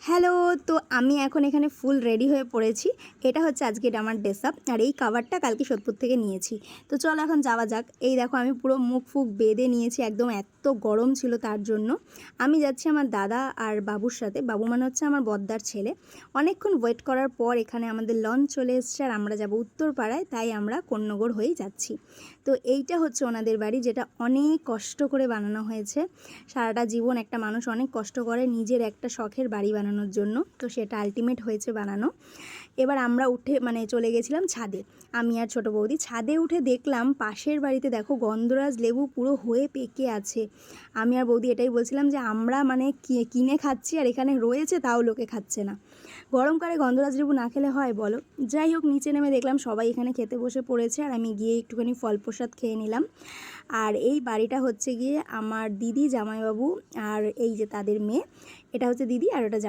Hello. তো আমি এখন এখানে ফুল রেডি হয়ে পড়েছি। এটা হচ্ছে আজকে আমার ড্রেস আপ, আর এই কাভারটা কালকে সোদপুর থেকে নিয়েছি। তো চলো এখন যাওয়া যাক। এই দেখো আমি পুরো মুখ ফুক বেঁধে নিয়েছি, একদম এত গরম ছিল তার জন্য। আমি যাচ্ছি আমার দাদা আর বাবুর সাথে। বাবু মানে হচ্ছে আমার বদ্দার ছেলে। অনেকক্ষণ ওয়েট করার পর এখানে আমাদের লঞ্চ চলে এসছে, আর আমরা যাব উত্তরপাড়ায়, তাই আমরা কোন্নগর হয়েই যাচ্ছি। তো এইটা হচ্ছে ওনাদের বাড়ি, যেটা অনেক কষ্ট করে বানানো হয়েছে। সারাটা জীবন একটা মানুষ অনেক কষ্ট করে নিজের একটা শখের বাড়ি বানানোর জন্য, তো সেটা আলটিমেট হয়েছে বানানো। এবার আমরা উঠে চলে গেছিলাম ছাদে, আমি আর ছোটো বৌদি। ছাদে উঠে দেখলাম পাশের বাড়িতে দেখো গন্ধরাজ লেবু পুরো হয়ে পেকে আছে। আমি আর বৌদি এটাই বলছিলাম যে আমরা কিনে খাচ্ছি, আর এখানে রয়েছে তাও লোকে খাচ্ছে না। গরমকালে গন্ধরাজ লেবু না খেলে হয় বলো? যাই হোক, নিচে নেমে দেখলাম সবাই এখানে খেতে বসে পড়েছে, আর আমি গিয়ে একটুখানি ফল প্রসাদ খেয়ে নিলাম। আর এই বাড়িটা হচ্ছে গিয়ে আমার দিদি, জামাইবাবু আর এই যে তাদের মেয়ে। এটা হচ্ছে দিদি আর ওটা জামাই।